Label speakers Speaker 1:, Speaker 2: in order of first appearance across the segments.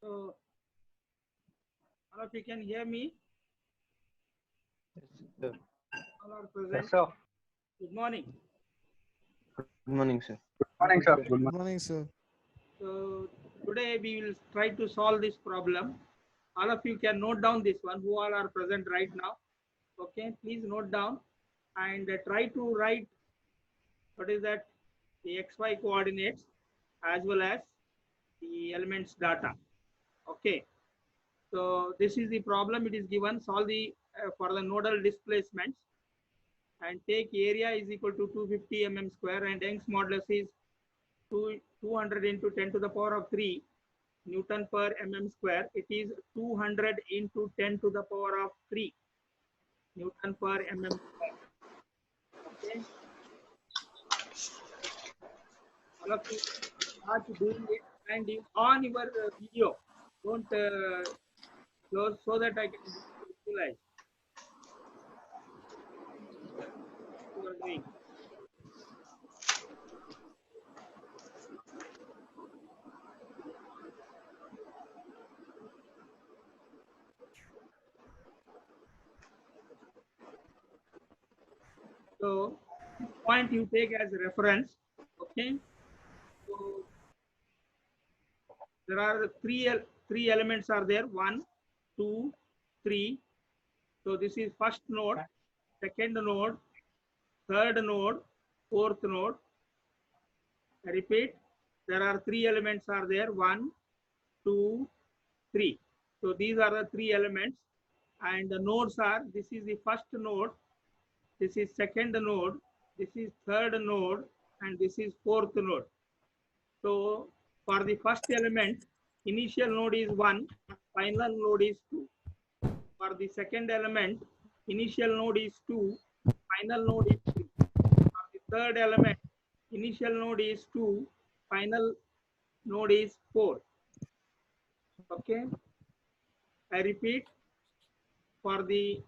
Speaker 1: So, all of you can hear me?
Speaker 2: Yes, sir.
Speaker 1: All are
Speaker 3: Yes,
Speaker 1: present.
Speaker 3: sir.
Speaker 1: Good morning.
Speaker 2: Good morning, sir.
Speaker 3: Good morning, sir.
Speaker 4: Good
Speaker 3: Good morning.
Speaker 4: morning, sir.
Speaker 1: So, today we will try to solve this problem. All of you can note down this one, who all are present right now. Okay, please note down and try to write what is that, the XY coordinates as well as the elements data. Okay, so this is the problem. It is given. Solve the for the nodal displacements and take area is equal to 250 mm square and Young's modulus is 200 into 10 to the power of 3 Newton per mm square. It is 200 into 10 to the power of 3 Newton per mm square. Okay, all of you start doing it and you on your video. Don't close so that I can visualize what you are doing. So this point you take as a reference. Okay. So there are three elements are there. 1, 2, 3. So this is first node, second node, third node, fourth node. I repeat, there are three elements are there. 1, 2, 3. So these are the three elements, and the nodes are, this is the first node, this is second node, this is third node, and this is fourth node. So for the first element, initial node is 1, final node is 2. For the second element, initial node is 2, final node is 3. For the third element, initial node is 2, final node is 4. Okay, I repeat, for the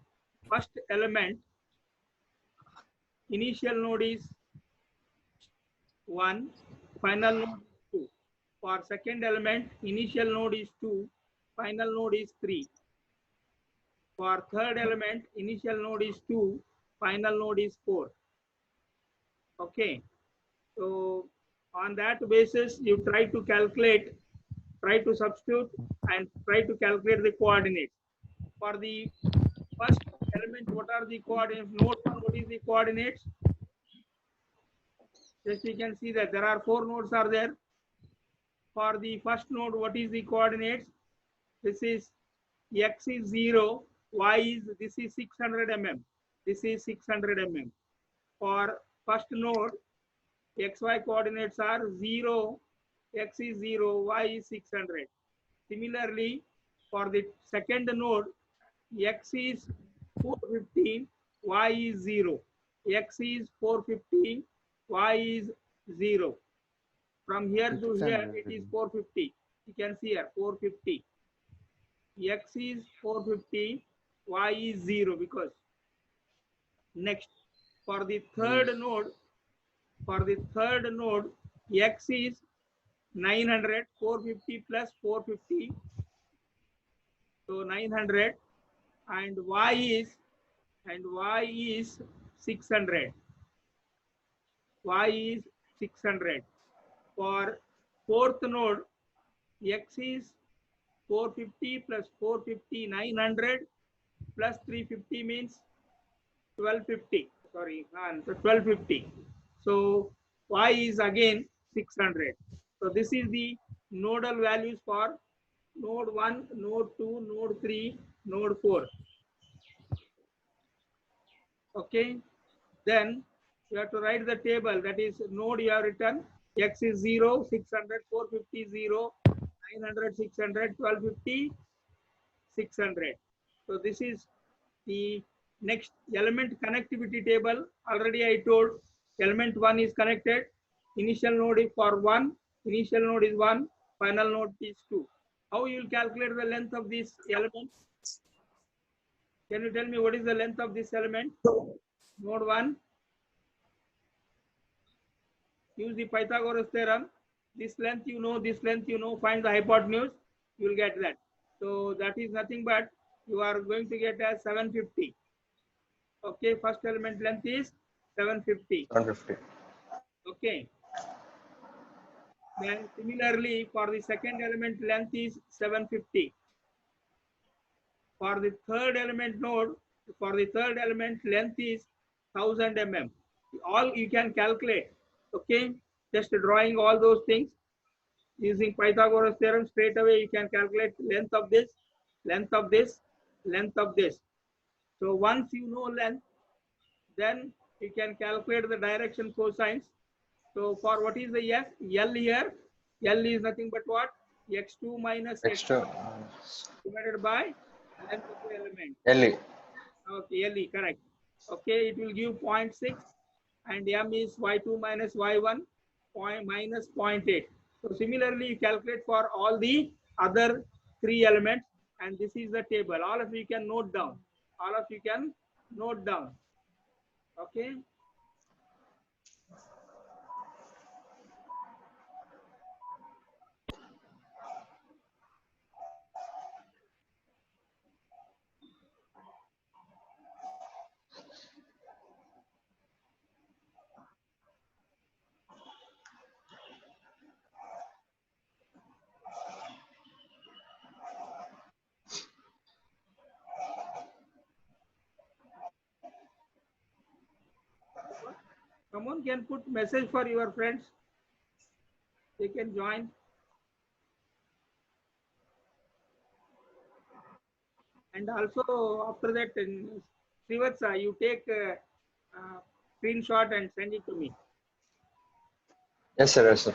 Speaker 1: first element, initial node is 1, final node is 2. For second element, initial node is 2, final node is 3. For third element, initial node is 2, final node is 4. Okay, so on that basis, you try to calculate, try to substitute and try to calculate the coordinates. For the first element, what are the coordinates? Node 1, what is the coordinates? Just you can see that there are 4 nodes are there. For the first node, what is the coordinates? This is x is 0, y is, this is 600 mm, this is 600 mm. For first node, xy coordinates are 0, x is 0, y is 600. Similarly, for the second node, x is 415, y is 0, x is 415, y is 0. From here to here, it is 450. You can see here 450. X is 450, y is 0 because next for the third node, x is 900, 450 plus 450, so 900, and y is and y is 600. Y is 600. For fourth node, x is 450 plus 450, 900 plus 350 means 1250. Sorry, so 1250. So y is again 600. So this is the nodal values for node 1, node 2, node 3, node 4. Okay. Then you have to write the table, that is node you have written x is 0, 600, 450, 0, 900, 600, 1250, 600. So this is the next element connectivity table. Already I told element 1 is connected. Initial node is for 1, initial node is 1, final node is 2. How you will calculate the length of this element? Can you tell me what is the length of this element? Node 1. Use the Pythagoras theorem. This length you know, this length you know, find the hypotenuse, you will get that. So that is nothing but you are going to get as 750. Okay, first element length is 750.
Speaker 2: 150.
Speaker 1: Okay. Then similarly for the second element length is 750. For the third element node, for the third element length is 1000 mm. All you can calculate. Okay, just drawing all those things. Using Pythagoras theorem, straight away you can calculate length of this, length of this, length of this. So once you know length, then you can calculate the direction cosines. So for what is the F? L here, L is nothing but what? X2 minus
Speaker 2: Extra.
Speaker 1: X1 divided by length of the element.
Speaker 2: LE.
Speaker 1: Okay, LE, correct. Okay, it will give 0.6 and M is Y2 minus Y1 minus 0.8. So similarly, you calculate for all the other three elements, and this is the table. All of you can note down. All of you can note down. Okay. Someone can put message for your friends. They can join. And also after that, Srivatsa, you take screenshot and send it to me.
Speaker 2: Yes, sir. Yes, sir.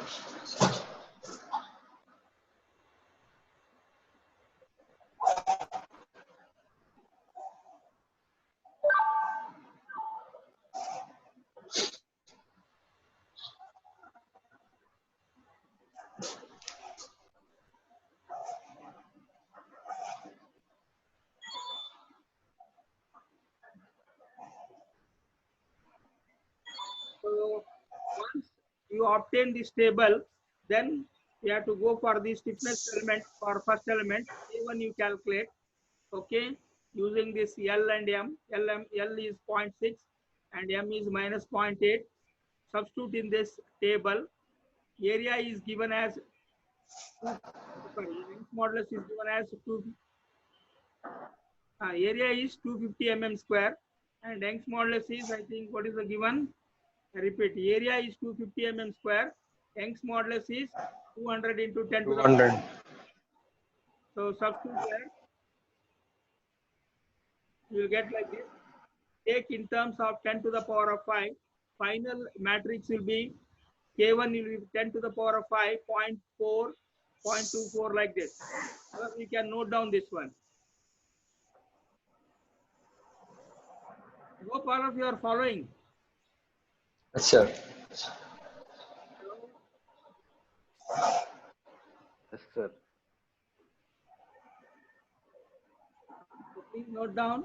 Speaker 1: So once you obtain this table, then you have to go for the stiffness element for first element. A1 you calculate, okay, using this L and M. L is 0.6 and M is minus 0.8. Substitute in this table. Area is given as, sorry, Young's modulus is given as 2. Area is 250 mm square and Young's modulus is, I think, what is the given? I repeat, area is 250 mm square. Young's modulus is 200 into 10 to the power.
Speaker 2: 200.
Speaker 1: So substitute there. You will get like this. Take in terms of 10 to the power of 5. Final matrix will be K1 will be 10 to the power of 5, 0.4, 0.24 like this. So you can note down this one. I hope all of you are following.
Speaker 2: Yes, sir.
Speaker 3: Yes, sir.
Speaker 1: So please note down.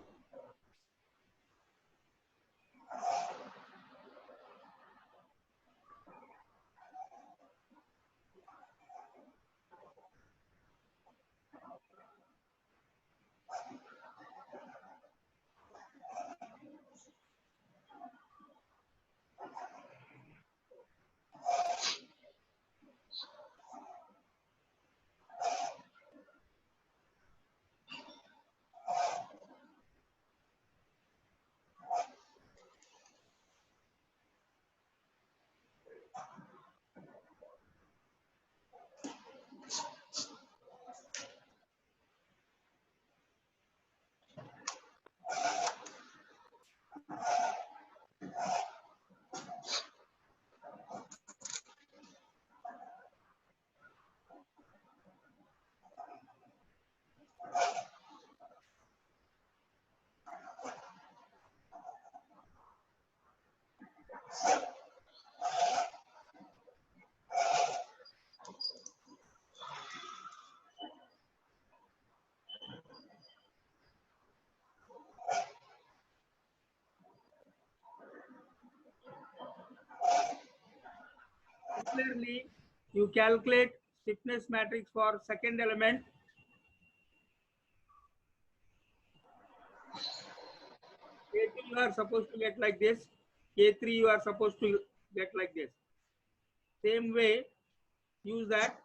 Speaker 1: Similarly, you calculate stiffness matrix for second element. K2 you are supposed to get like this. K3 you are supposed to get like this. Same way, use that.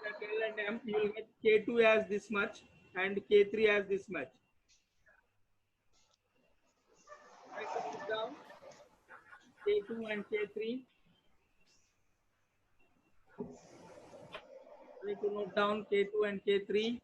Speaker 1: Like L and M, you will get K2 as this much and K3 as this much. Try to put down K2 and K3. Try to note down K2 and K3.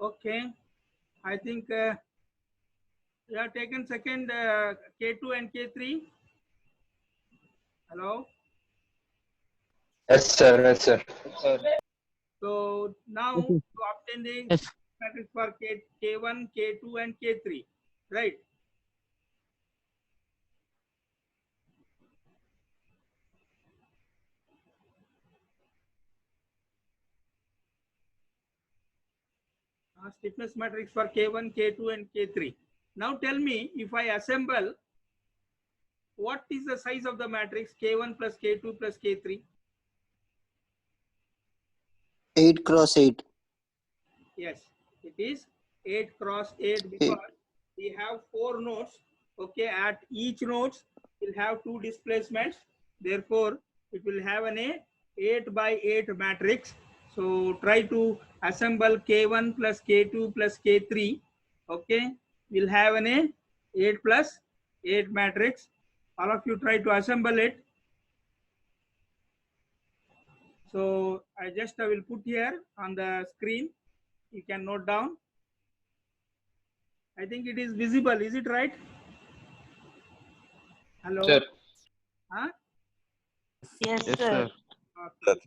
Speaker 1: Okay, I think you have taken second K2 and K3. Hello.
Speaker 2: Yes, sir. Yes, sir.
Speaker 1: So now to obtain the matrix for K1, K2, and K3, right? Stiffness matrix for K1, K2, and K3. Now tell me, if I assemble, what is the size of the matrix K1 plus K2 plus K3?
Speaker 3: 8 cross 8.
Speaker 1: Yes, it is 8 cross 8 because we have 4 nodes. Okay, at each nodes will have 2 displacements. Therefore, it will have an 8 by 8 matrix. So try to assemble K1 plus K2 plus K3. Okay, we'll have an 8 plus 8 matrix. All of you try to assemble it. So I will put here on the screen. You can note down. I think it is visible. Is it right? Hello.
Speaker 4: Sir.
Speaker 1: Huh?
Speaker 5: Yes,
Speaker 4: Yes,
Speaker 5: sir.
Speaker 4: sir.
Speaker 1: Okay.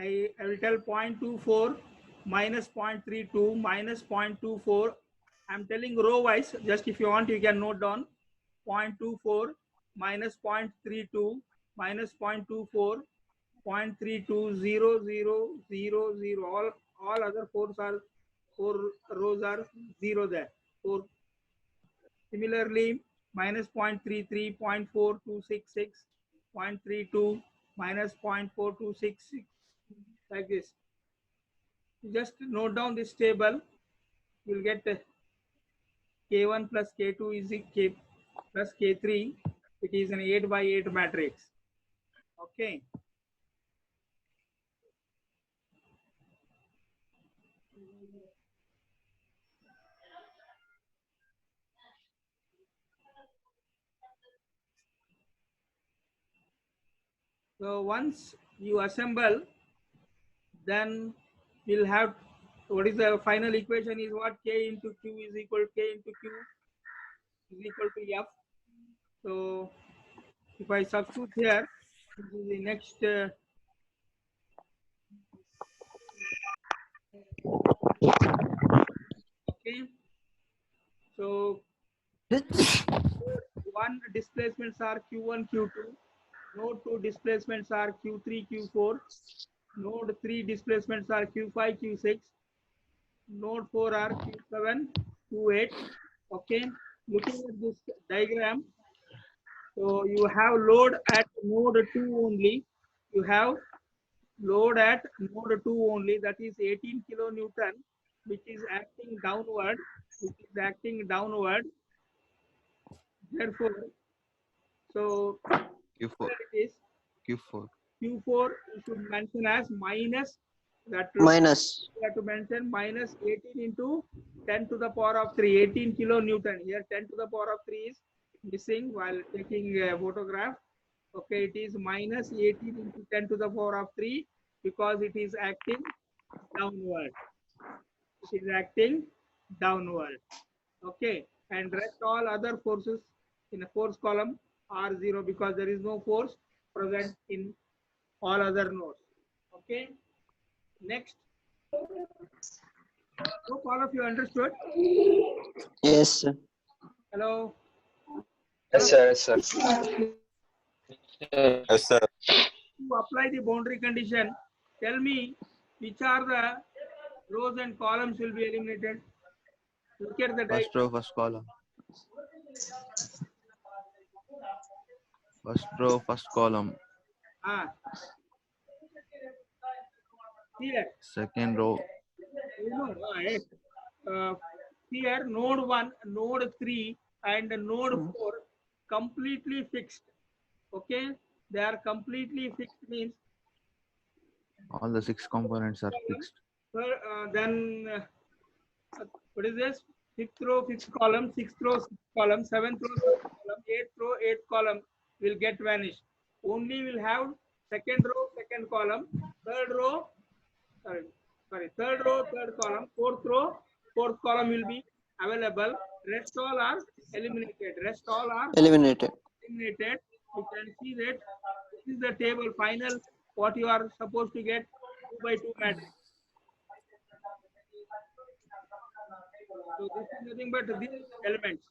Speaker 1: I will tell 0.24 minus 0.32 minus 0.24. I'm telling row wise. Just if you want, you can note down 0.24 minus 0.32 minus 0.24 0.32 0 0 0 0. All other 4 rows are 0 there. 4. Similarly, minus 0.33, 0.4266, 0.32, minus 0.4266, like this. You just note down this table. you'll get K1 plus K2 is K plus K3. It is an 8 by 8 matrix. Okay. So once you assemble, then we'll have what is the final equation is what K into Q is equal to K into Q is equal to F. So if I substitute here, this is the next okay. So node 1 displacements are Q1, Q2. Node 2 displacements are Q3, Q4. Node 3 displacements are Q5, Q6. Node 4 are Q7, Q8. Okay. Looking at this diagram, so you have load at node 2 only. You have load at node 2 only, that is 18 kilonewton, which is acting downward, Therefore, so
Speaker 4: Q4.
Speaker 1: here it is
Speaker 4: Q4.
Speaker 1: Q4 you should mention as minus that
Speaker 3: Minus.
Speaker 1: you have to mention minus 18 into 10 to the power of 3, 18 kilonewton. Here 10 to the power of 3 is missing while taking a photograph. Okay, it is minus 18 into 10 to the power of 3 because it is acting downward. It is acting downward. Okay, and rest all other forces in a force column are 0 because there is no force present in all other nodes. Okay, next. Hope all of you understood.
Speaker 3: Yes, sir.
Speaker 1: Hello.
Speaker 2: Yes, sir. Yes, sir.
Speaker 4: Yes, sir.
Speaker 1: To apply the boundary condition, tell me which are the rows and columns will be eliminated. Look at the
Speaker 4: First
Speaker 1: diagram.
Speaker 4: row, first column. First row, first column.
Speaker 1: Here,
Speaker 4: Second row.
Speaker 1: you know, here node 1, node 3 and node 4 completely fixed. Okay, they are completely fixed means
Speaker 4: All the 6 components are fixed.
Speaker 1: then what is this? Fifth row, fifth column, sixth row, sixth column, seventh row, seventh column, eighth row, eighth column will get vanished. Only will have second row, second column, third row, third row, third column, fourth row, fourth column will be available. Rest all are eliminated. Rest all are
Speaker 3: Eliminated.
Speaker 1: eliminated. You can see that this is the table final what you are supposed to get 2 by 2 matrix. So this is nothing but these elements,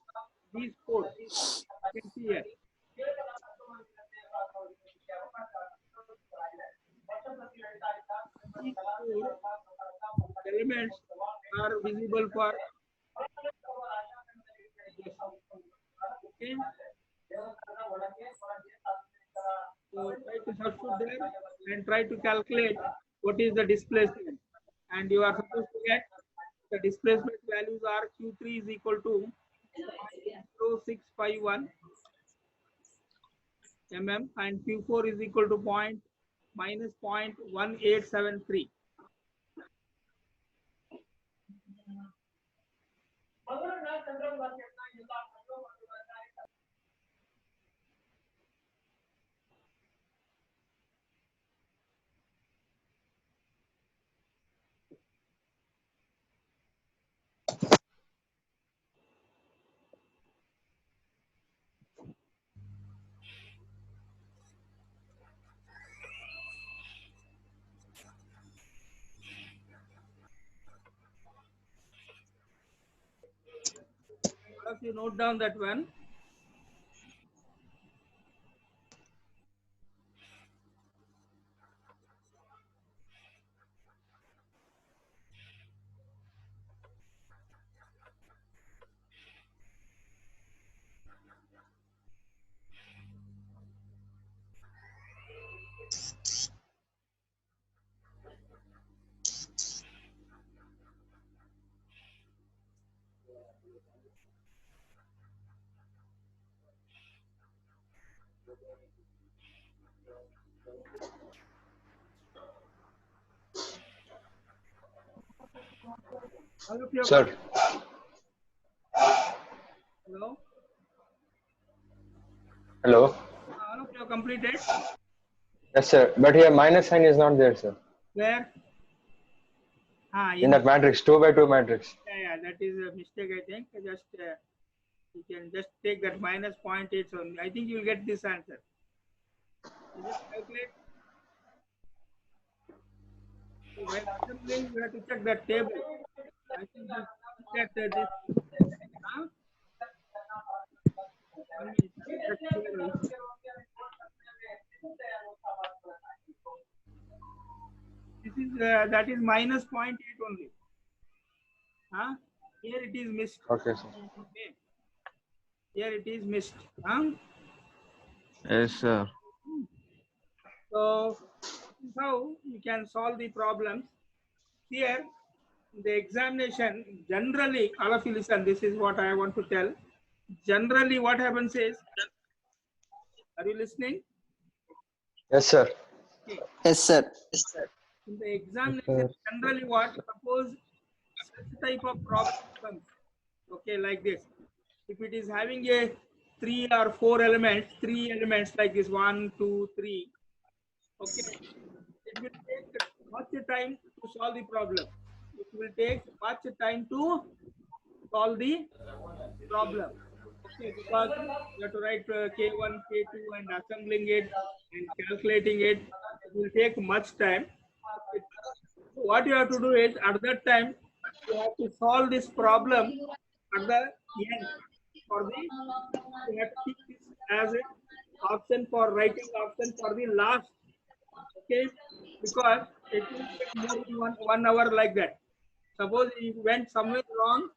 Speaker 1: these four. You can see here. These four elements are visible for this. Okay. So try to substitute there and try to calculate what is the displacement. And you are supposed to get the displacement values are Q3 is equal to 0.0651 mm and Q4 is equal to minus 0.1873. All of you note down that one. All of you have
Speaker 2: Sir.
Speaker 1: Hello?
Speaker 2: Hello.
Speaker 1: All of you have completed?
Speaker 2: Yes, sir. But here minus sign is not there, sir.
Speaker 1: Where?
Speaker 2: In that matrix, 2 by 2 matrix.
Speaker 1: Yeah, that is a mistake, I think. Just you can just take that minus 0.8 only. I think you will get this answer. You just calculate. So while assembling, you have to check that table. I think just look at this. Huh? 1 minute. Just here. This is that is minus 0.8 only. Huh? Here it is missed.
Speaker 2: Okay, sir.
Speaker 1: Okay. Here it is missed. Huh?
Speaker 4: Yes, sir.
Speaker 1: So this is how you can solve the problems. Here, the examination, generally, all of you listen, this is what I want to tell. Generally, what happens is, are you listening?
Speaker 2: Yes, sir.
Speaker 1: Okay.
Speaker 3: Yes, sir.
Speaker 1: In the examination, generally what, suppose such type of problem comes, okay, like this. If it is having a 3 or 4 elements, 3 elements like this, 1, 2, 3, okay, it will take much time to solve the problem. It will take much time to solve the problem. Okay, because you have to write K1, K2 and assembling it and calculating it. It will take much time. Okay. So what you have to do is at that time you have to solve this problem at the end. For the you have to keep this as an option for writing option for the last. Okay, because it will take more than one hour like that. Suppose you went somewhere wrong,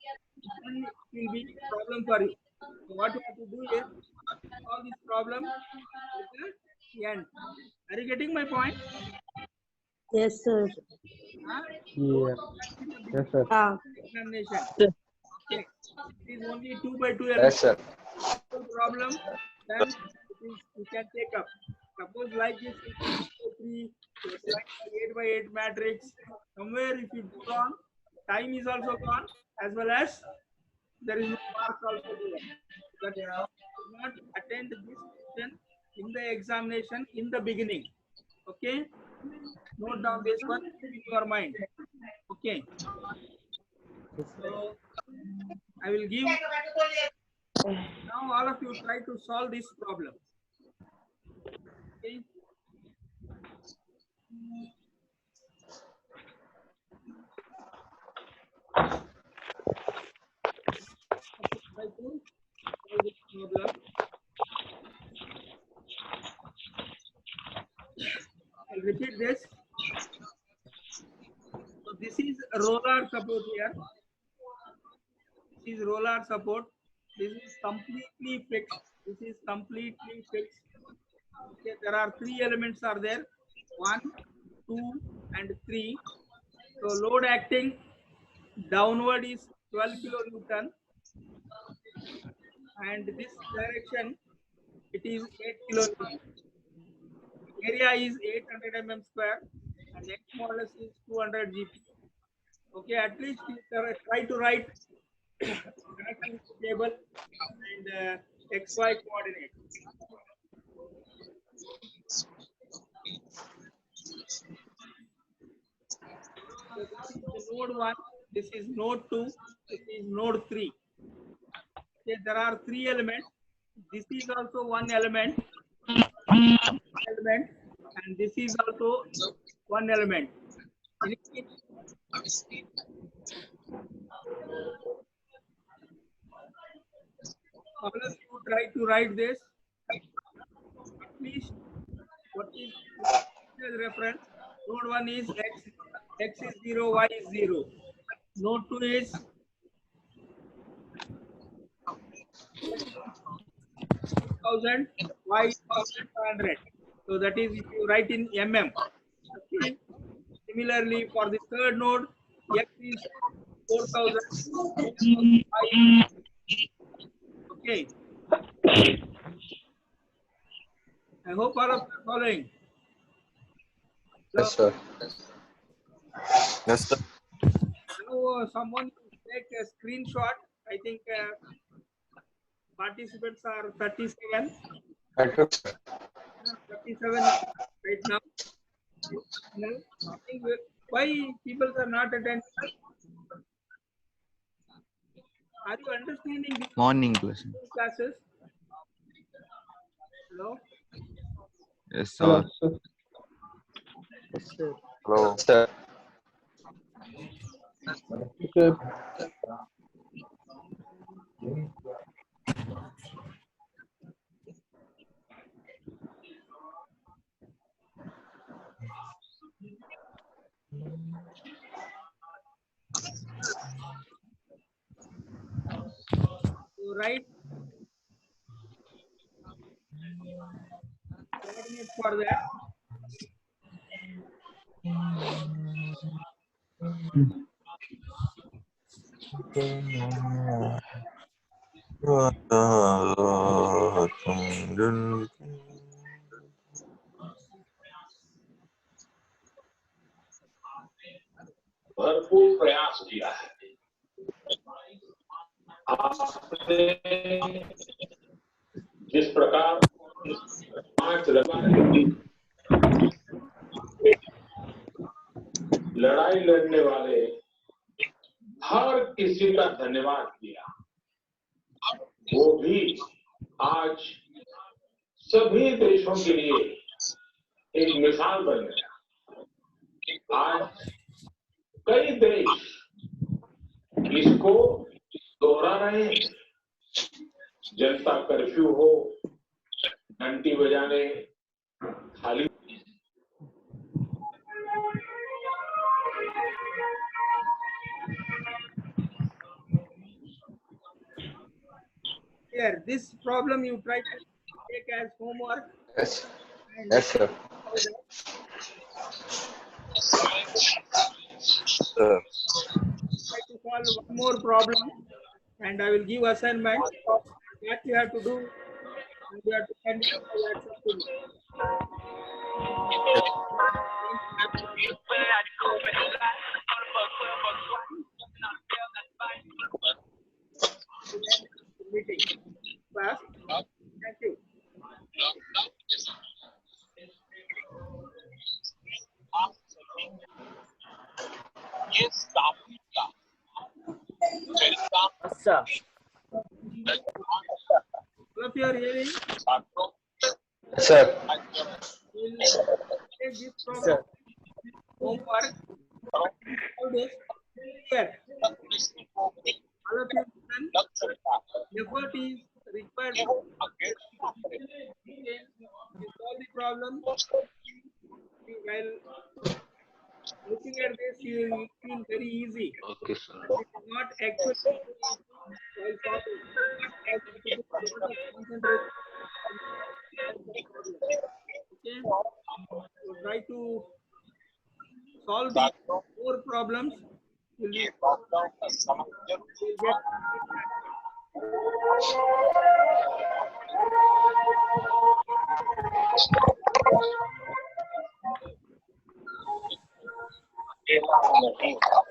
Speaker 1: then it will be a problem for you. So what you have to do is solve this problem at the end. Are you getting my point?
Speaker 5: Yes, sir.
Speaker 1: Huh?
Speaker 6: Yeah. Yes, sir.
Speaker 1: Examination. Okay. It is only 2 by 2
Speaker 2: Yes,
Speaker 1: elements.
Speaker 2: sir.
Speaker 1: Problem, then you can take up. Suppose like this, it is 3, 8 by 8 matrix. Somewhere if you do wrong, time is also gone, as well as there is no marks also there. That you do not attend this question in the examination in the beginning. Okay? Note down this one in your mind. Okay. So I will give. Now all of you try to solve this problem. Okay. Try to solve this problem. I'll repeat this. So this is roller support here. This is roller support. This is completely fixed. This is completely fixed. Okay, there are 3 elements are there. 1, 2, and 3. So load acting downward is 12 kilonewton, and this direction it is 8 kilonewton. Area is 800 mm square, and X modulus is 200 GP. Okay, at least you try to write connecting table and XY coordinate. So this is the node 1, this is node 2, this is node 3. Okay, there are 3 elements. This is also one element, and this is also one element. All of you try to write this. At least what is the reference? Node 1 is x is 0, y is 0. Node 2 is 1000, y is 500. So that is if you write in mm. Okay. Similarly, for the third node, x is 4000. Okay. I hope all of you are following.
Speaker 2: Yes, sir.
Speaker 7: Yes, sir.
Speaker 1: Now someone take a screenshot. I think participants are 37.
Speaker 2: I took, sir.
Speaker 1: 37 right now. I think why people are not attending? Are you understanding these
Speaker 4: Morning lesson.
Speaker 1: classes? Hello?
Speaker 4: Yes,
Speaker 6: Hello,
Speaker 4: sir.
Speaker 6: sir.
Speaker 3: Yes, sir.
Speaker 2: Hello. Sir.
Speaker 6: Sir.
Speaker 1: So write coordinates for that.
Speaker 7: भरपूर प्रयास किया है। आपने जिस प्रकार 5 लड़ाई लड़ने वाले हर किसी का धन्यवाद किया, वो भी आज सभी देशों के लिए एक मिसाल बन गया। आज कई देश इसको दोहरा रहे हैं। जनता कर्फ्यू हो, घंटी बजाने, थाली
Speaker 1: Here, this problem you try to take as homework.
Speaker 2: Yes.
Speaker 1: And
Speaker 2: Yes, sir.
Speaker 1: try to solve one more problem, and I will give assignment. What you have to do, and you have to send it by WhatsApp to me. Meeting. Class. Thank you.
Speaker 3: Sir.
Speaker 1: All of you are hearing?
Speaker 2: Yes, sir.
Speaker 1: We'll take this problem. Homework. All this. Here. All of you listen. Effort is required to solve the problem. While looking at this, you will feel very easy.
Speaker 2: Okay, sir.
Speaker 1: But it is not actually while solving. It is a lot of concentration. Okay? So try to solve these 4 problems. Will you get
Speaker 7: Thank you.